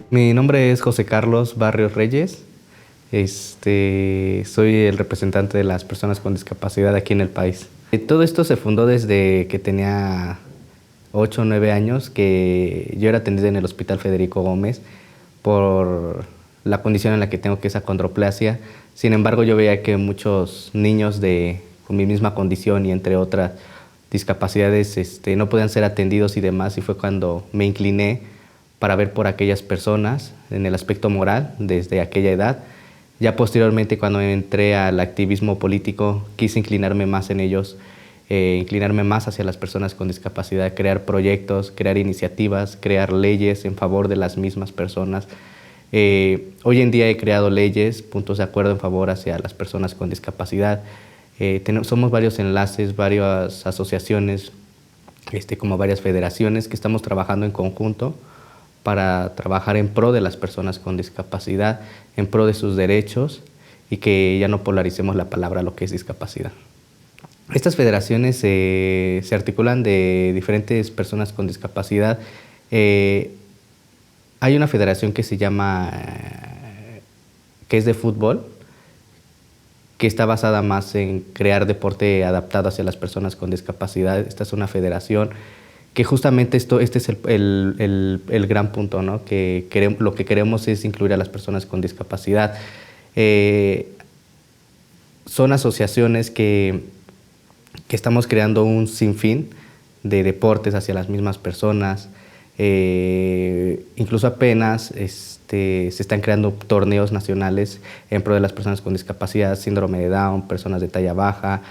Mi nombre es José Carlos Barrios Reyes. Soy el representante de las personas con discapacidad aquí en el país. Todo esto se fundó desde que tenía 8 o 9 años, que yo era atendido en el Hospital Federico Gómez por la condición en la que tengo, que es acondroplasia. Sin embargo, yo veía que muchos niños con mi misma condición y entre otras discapacidades no podían ser atendidos y demás, y fue cuando me incliné para ver por aquellas personas en el aspecto moral desde aquella edad. Ya posteriormente, cuando entré al activismo político, quise inclinarme más en ellos, inclinarme más hacia las personas con discapacidad, crear proyectos, crear iniciativas, crear leyes en favor de las mismas personas. Hoy en día he creado leyes, puntos de acuerdo en favor hacia las personas con discapacidad. Somos varios enlaces, varias asociaciones, como varias federaciones que estamos trabajando en conjunto para trabajar en pro de las personas con discapacidad, en pro de sus derechos, y que ya no polaricemos la palabra lo que es discapacidad. Estas federaciones se articulan de diferentes personas con discapacidad. Hay una federación que se llama, que es de fútbol, que está basada más en crear deporte adaptado hacia las personas con discapacidad. Esta es una federación que justamente este es el gran punto, ¿no? Lo que queremos es incluir a las personas con discapacidad. Son asociaciones que estamos creando un sinfín de deportes hacia las mismas personas. Incluso apenas se están creando torneos nacionales en pro de las personas con discapacidad, síndrome de Down, personas de talla baja,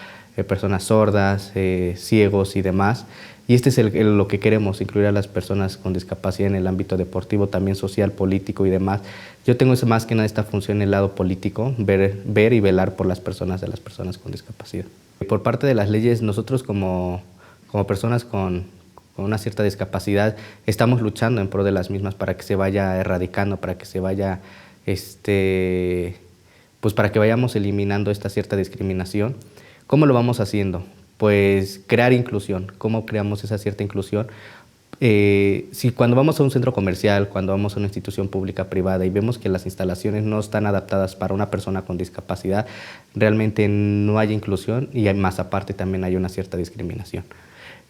personas sordas, ciegos y demás. Y este es lo que queremos, incluir a las personas con discapacidad en el ámbito deportivo, también social, político y demás. Yo tengo más que nada esta función en el lado político, ver y velar por las personas con discapacidad. Por parte de las leyes, nosotros como personas con una cierta discapacidad estamos luchando en pro de las mismas para que se vaya erradicando, para que se vaya, pues para que vayamos eliminando esta cierta discriminación. ¿Cómo lo vamos haciendo? Pues crear inclusión. ¿Cómo creamos esa cierta inclusión? Si cuando vamos a un centro comercial, cuando vamos a una institución pública privada y vemos que las instalaciones no están adaptadas para una persona con discapacidad, realmente no hay inclusión, y más aparte también hay una cierta discriminación.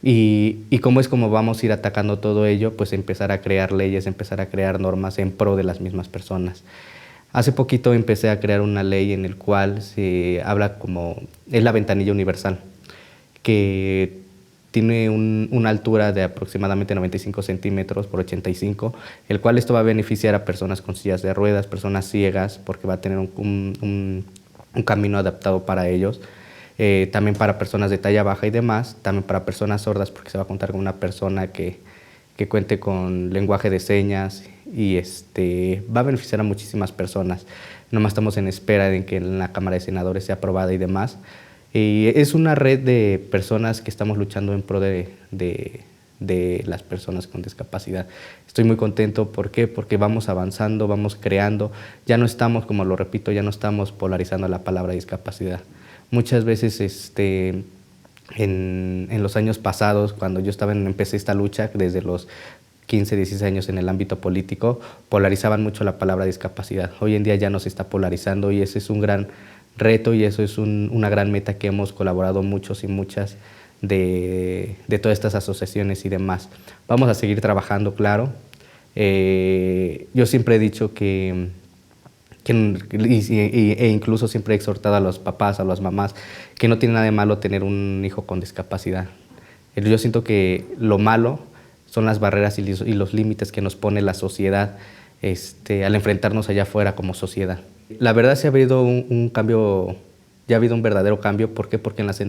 Y cómo vamos a ir atacando todo ello, pues empezar a crear leyes, empezar a crear normas en pro de las mismas personas. Hace poquito empecé a crear una ley en el cual se habla es la ventanilla universal, que tiene una altura de aproximadamente 95 centímetros por 85, el cual esto va a beneficiar a personas con sillas de ruedas, personas ciegas, porque va a tener un camino adaptado para ellos. También para personas de talla baja y demás, también para personas sordas, porque se va a contar con una persona que cuente con lenguaje de señas, y va a beneficiar a muchísimas personas. Nomás estamos en espera de que en la Cámara de Senadores sea aprobada y demás. Y es una red de personas que estamos luchando en pro de las personas con discapacidad. Estoy muy contento. ¿Por qué? Porque vamos avanzando, vamos creando. Ya no estamos, como lo repito, ya no estamos polarizando la palabra discapacidad. Muchas veces en los años pasados, cuando yo empecé esta lucha desde los 15, 16 años en el ámbito político, polarizaban mucho la palabra discapacidad. Hoy en día ya no se está polarizando, y ese es un gran reto, y eso es una gran meta que hemos colaborado muchos y muchas de todas estas asociaciones y demás. Vamos a seguir trabajando, claro. Yo siempre he dicho e incluso siempre he exhortado a los papás, a las mamás, que no tiene nada de malo tener un hijo con discapacidad. Yo siento que lo malo son las barreras y los límites que nos pone la sociedad al enfrentarnos allá afuera como sociedad. La verdad sí ha habido un cambio, ya ha habido un verdadero cambio. ¿Por qué? Porque en las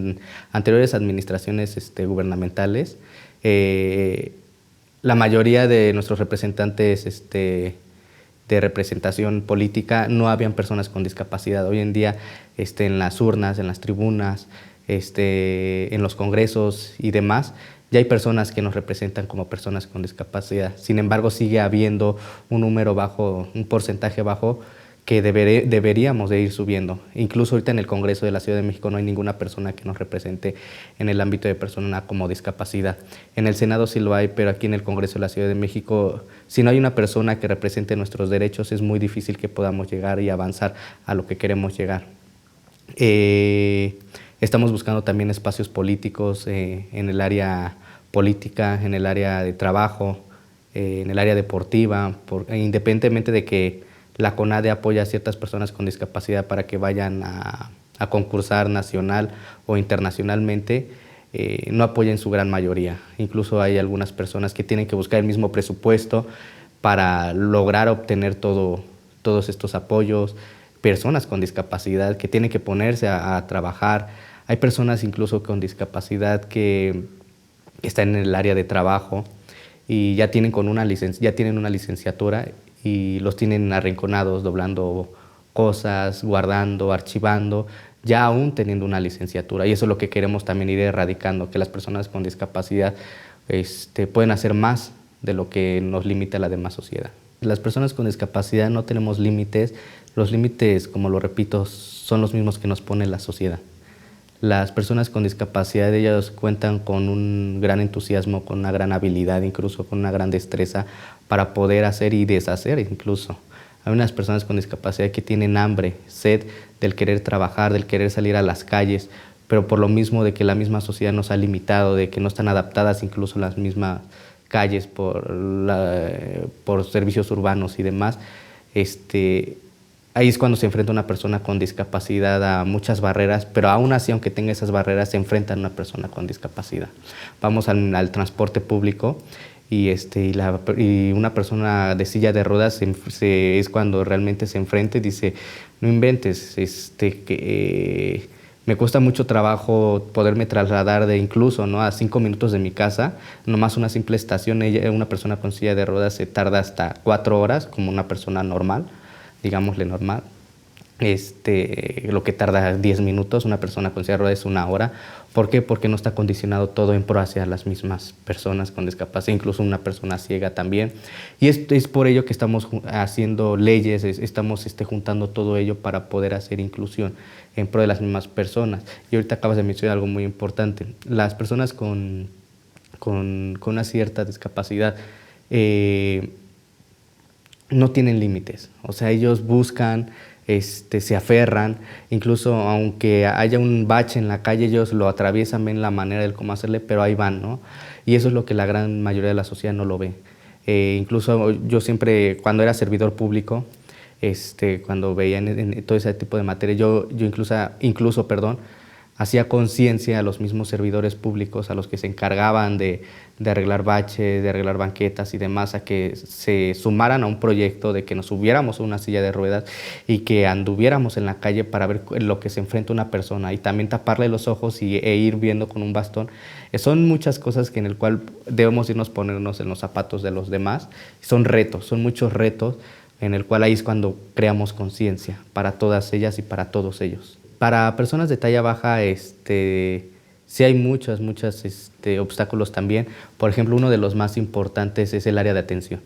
anteriores administraciones gubernamentales, la mayoría de nuestros representantes de representación política no habían personas con discapacidad. Hoy en día en las urnas, en las tribunas, en los congresos y demás, ya hay personas que nos representan como personas con discapacidad. Sin embargo, sigue habiendo un número bajo, un porcentaje bajo, que deberíamos de ir subiendo. Incluso ahorita en el Congreso de la Ciudad de México no hay ninguna persona que nos represente en el ámbito de persona con discapacidad. En el Senado sí lo hay, pero aquí en el Congreso de la Ciudad de México, si no hay una persona que represente nuestros derechos, es muy difícil que podamos llegar y avanzar a lo que queremos llegar. Estamos buscando también espacios políticos en el área política, en el área de trabajo, en el área deportiva, independientemente de que la CONADE apoya a ciertas personas con discapacidad para que vayan a concursar nacional o internacionalmente, no apoya en su gran mayoría. Incluso hay algunas personas que tienen que buscar el mismo presupuesto para lograr obtener todos estos apoyos, personas con discapacidad que tienen que ponerse a trabajar. Hay personas incluso con discapacidad que están en el área de trabajo y ya tienen una licenciatura y los tienen arrinconados, doblando cosas, guardando, archivando, ya aún teniendo una licenciatura. Y eso es lo que queremos también ir erradicando, que las personas con discapacidad pueden hacer más de lo que nos limita la demás sociedad. Las personas con discapacidad no tenemos límites. Los límites, como lo repito, son los mismos que nos pone la sociedad. Las personas con discapacidad, ellas cuentan con un gran entusiasmo, con una gran habilidad, incluso con una gran destreza para poder hacer y deshacer incluso. Hay unas personas con discapacidad que tienen hambre, sed del querer trabajar, del querer salir a las calles, pero por lo mismo de que la misma sociedad nos ha limitado, de que no están adaptadas incluso las mismas calles por servicios urbanos y demás, ahí es cuando se enfrenta una persona con discapacidad a muchas barreras, pero aún así, aunque tenga esas barreras, se enfrenta a una persona con discapacidad. Vamos al transporte público y una persona de silla de ruedas es cuando realmente se enfrenta y dice, no inventes, me cuesta mucho trabajo poderme trasladar incluso, ¿no?, a 5 minutos de mi casa, nomás una simple estación. Una persona con silla de ruedas se tarda hasta 4 horas, como una persona normal, digámosle normal. Lo que tarda 10 minutos, una persona con silla de ruedas es 1 hora. ¿Por qué? Porque no está condicionado todo en pro hacia las mismas personas con discapacidad, incluso una persona ciega también. Y es por ello que estamos haciendo leyes, estamos juntando todo ello para poder hacer inclusión en pro de las mismas personas. Y ahorita acabas de mencionar algo muy importante. Las personas con una cierta discapacidad no tienen límites. O sea, ellos buscan, se aferran, incluso aunque haya un bache en la calle, ellos lo atraviesan, ven la manera de cómo hacerle, pero ahí van, ¿no? Y eso es lo que la gran mayoría de la sociedad no lo ve. Incluso yo siempre, cuando era servidor público, cuando veía en todo ese tipo de materia, yo incluso, hacía conciencia a los mismos servidores públicos, a los que se encargaban de arreglar baches, de arreglar banquetas y demás, a que se sumaran a un proyecto de que nos subiéramos a una silla de ruedas y que anduviéramos en la calle para ver lo que se enfrenta una persona y también taparle los ojos e ir viendo con un bastón. Son muchas cosas en el cual debemos ponernos en los zapatos de los demás. Son retos, son muchos retos, en el cual ahí es cuando creamos conciencia para todas ellas y para todos ellos. Para personas de talla baja, sí hay muchos obstáculos también. Por ejemplo, uno de los más importantes es el área de atención.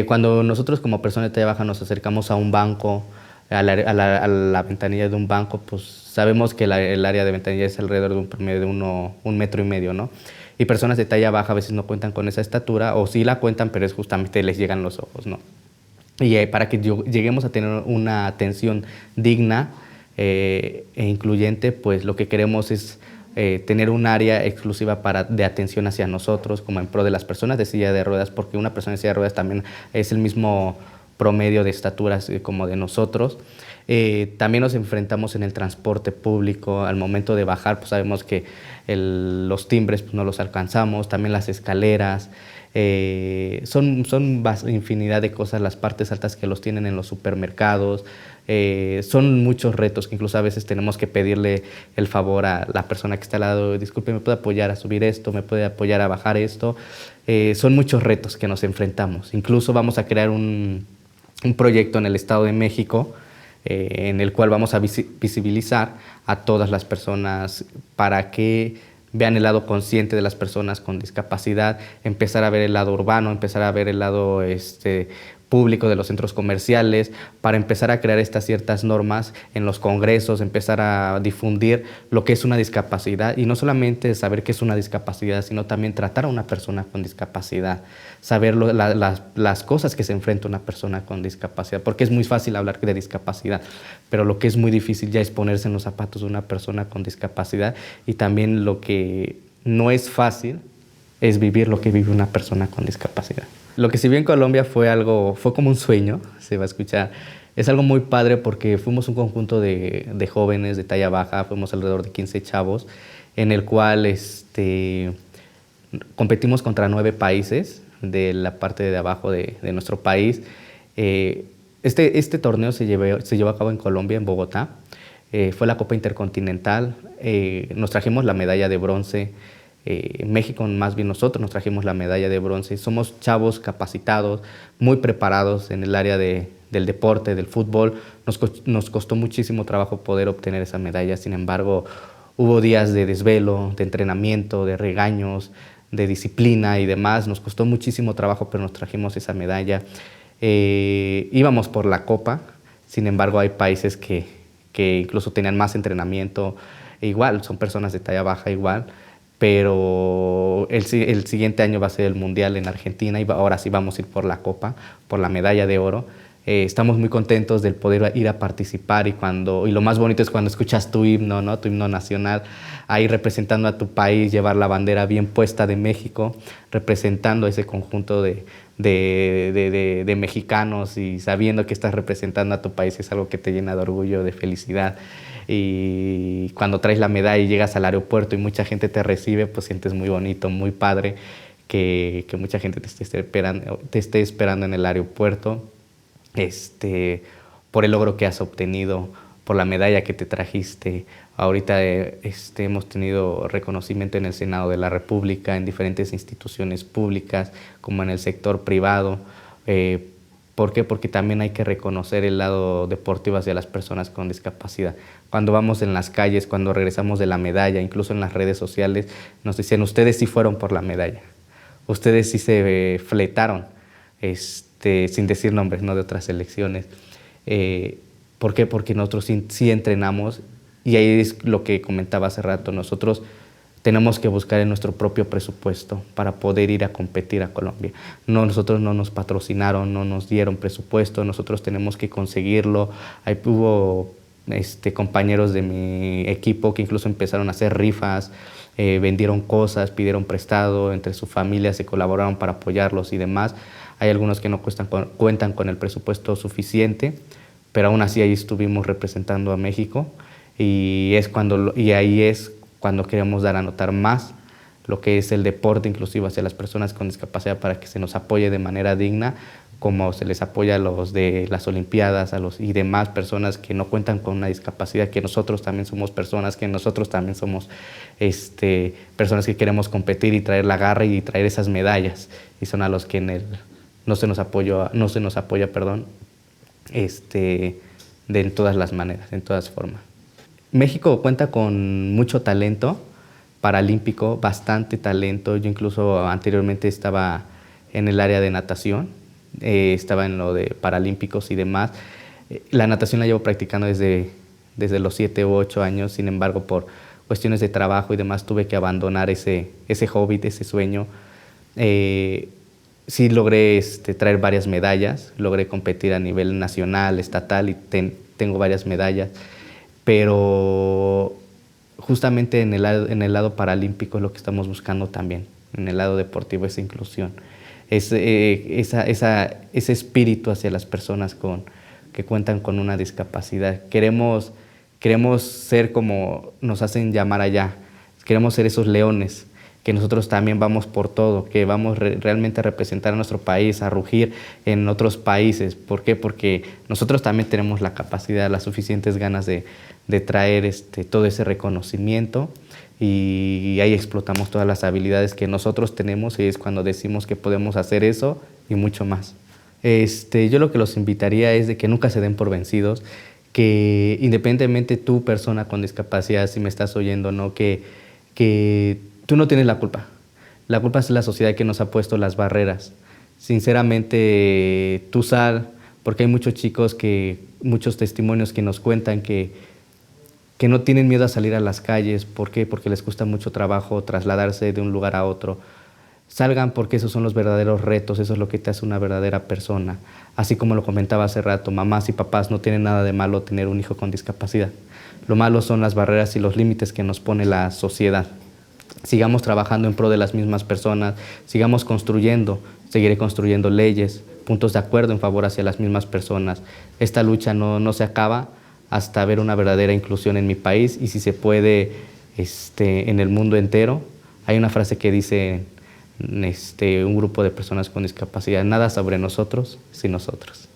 Cuando nosotros como personas de talla baja nos acercamos a un banco, a la ventanilla de un banco, pues sabemos que el área de ventanilla es alrededor de un promedio de 1,5 metros, ¿no? Y personas de talla baja a veces no cuentan con esa estatura, o sí la cuentan, pero es justamente les llegan los ojos, ¿no? Y para que lleguemos a tener una atención digna e incluyente, pues lo que queremos es tener un área exclusiva de atención hacia nosotros, como en pro de las personas de silla de ruedas, porque una persona de silla de ruedas también es el mismo promedio de estaturas como de nosotros. También nos enfrentamos en el transporte público. Al momento de bajar, pues sabemos que los timbres pues, no los alcanzamos, también las escaleras. Son infinidad de cosas, las partes altas que los tienen en los supermercados. Son muchos retos que incluso a veces tenemos que pedirle el favor a la persona que está al lado. Disculpe, ¿me puede apoyar a subir esto? ¿Me puede apoyar a bajar esto? Son muchos retos que nos enfrentamos. Incluso vamos a crear un proyecto en el Estado de México en el cual vamos a visibilizar a todas las personas para que vean el lado consciente de las personas con discapacidad, empezar a ver el lado urbano, empezar a ver el lado público, de los centros comerciales, para empezar a crear estas ciertas normas en los congresos, empezar a difundir lo que es una discapacidad y no solamente saber qué es una discapacidad, sino también tratar a una persona con discapacidad, saber las cosas que se enfrenta una persona con discapacidad, porque es muy fácil hablar de discapacidad, pero lo que es muy difícil ya es ponerse en los zapatos de una persona con discapacidad y también lo que no es fácil es vivir lo que vive una persona con discapacidad. Lo que se vio en Colombia fue como un sueño, se va a escuchar. Es algo muy padre porque fuimos un conjunto de jóvenes de talla baja, fuimos alrededor de 15 chavos, en el cual competimos contra 9 países de la parte de abajo de nuestro país. Este torneo se llevó a cabo en Colombia, en Bogotá. Fue la Copa Intercontinental. Nos trajimos la medalla de bronce. México, más bien nosotros nos trajimos la medalla de bronce. Somos chavos capacitados, muy preparados en el área del deporte, del fútbol. Nos costó muchísimo trabajo poder obtener esa medalla, sin embargo, hubo días de desvelo, de entrenamiento, de regaños, de disciplina y demás. Nos costó muchísimo trabajo, pero nos trajimos esa medalla. Íbamos por la copa, sin embargo, hay países que incluso tenían más entrenamiento. Igual, son personas de talla baja igual. Pero el siguiente año va a ser el Mundial en Argentina y ahora sí vamos a ir por la Copa, por la medalla de oro. Estamos muy contentos del poder ir a participar y lo más bonito es cuando escuchas tu himno, ¿no? Tu himno nacional, ahí representando a tu país, llevar la bandera bien puesta de México, representando a ese conjunto de mexicanos y sabiendo que estás representando a tu país es algo que te llena de orgullo, de felicidad. Y cuando traes la medalla y llegas al aeropuerto y mucha gente te recibe, pues sientes muy bonito, muy padre que mucha gente te esté esperando en el aeropuerto por el logro que has obtenido, por la medalla que te trajiste. Ahorita hemos tenido reconocimiento en el Senado de la República, en diferentes instituciones públicas, como en el sector privado. ¿Por qué? Porque también hay que reconocer el lado deportivo hacia las personas con discapacidad. Cuando vamos en las calles, cuando regresamos de la medalla, incluso en las redes sociales, nos dicen, ustedes sí fueron por la medalla, ustedes sí se fletaron, sin decir nombres, ¿no?, de otras selecciones. ¿Por qué? Porque nosotros sí entrenamos y ahí es lo que comentaba hace rato, nosotros tenemos que buscar en nuestro propio presupuesto para poder ir a competir a Colombia. Nosotros no nos patrocinaron, no nos dieron presupuesto, nosotros tenemos que conseguirlo. Ahí hubo compañeros de mi equipo que incluso empezaron a hacer rifas, vendieron cosas, pidieron prestado, entre su familia se colaboraron para apoyarlos y demás. Hay algunos que no cuentan con el presupuesto suficiente, pero aún así ahí estuvimos representando a México y ahí es cuando queremos dar a notar más lo que es el deporte inclusivo hacia las personas con discapacidad para que se nos apoye de manera digna, como se les apoya a los de las Olimpiadas y demás personas que no cuentan con una discapacidad, que nosotros también somos personas, que nosotros también somos personas que queremos competir y traer la garra y traer esas medallas, y son a los que no se nos apoya, en todas las maneras, en todas formas. México cuenta con mucho talento paralímpico, bastante talento. Yo incluso anteriormente estaba en el área de natación, estaba en lo de paralímpicos y demás. La natación la llevo practicando desde los 7 u 8 años, sin embargo, por cuestiones de trabajo y demás tuve que abandonar ese hobby, ese sueño. Sí logré traer varias medallas, logré competir a nivel nacional, estatal y tengo varias medallas. Pero justamente en el lado paralímpico es lo que estamos buscando también, en el lado deportivo, esa inclusión, ese espíritu hacia las personas que cuentan con una discapacidad. Queremos ser como nos hacen llamar allá, queremos ser esos leones, que nosotros también vamos por todo, que vamos realmente a representar a nuestro país, a rugir en otros países. ¿Por qué? Porque nosotros también tenemos la capacidad, las suficientes ganas de traer todo ese reconocimiento y ahí explotamos todas las habilidades que nosotros tenemos y es cuando decimos que podemos hacer eso y mucho más. Yo lo que los invitaría es de que nunca se den por vencidos, que independientemente tú, persona con discapacidad, si me estás oyendo, ¿no?, que tú no tienes la culpa. La culpa es la sociedad que nos ha puesto las barreras. Sinceramente, tú sal, porque hay muchos chicos muchos testimonios que nos cuentan que no tienen miedo a salir a las calles. ¿Por qué? Porque les cuesta mucho trabajo trasladarse de un lugar a otro. Salgan porque esos son los verdaderos retos, eso es lo que te hace una verdadera persona. Así como lo comentaba hace rato, mamás y papás, no tienen nada de malo tener un hijo con discapacidad. Lo malo son las barreras y los límites que nos pone la sociedad. Sigamos trabajando en pro de las mismas personas, sigamos construyendo, seguiré construyendo leyes, puntos de acuerdo en favor hacia las mismas personas. Esta lucha no se acaba hasta ver una verdadera inclusión en mi país y si se puede en el mundo entero. Hay una frase que dice un grupo de personas con discapacidad: nada sobre nosotros sin nosotros.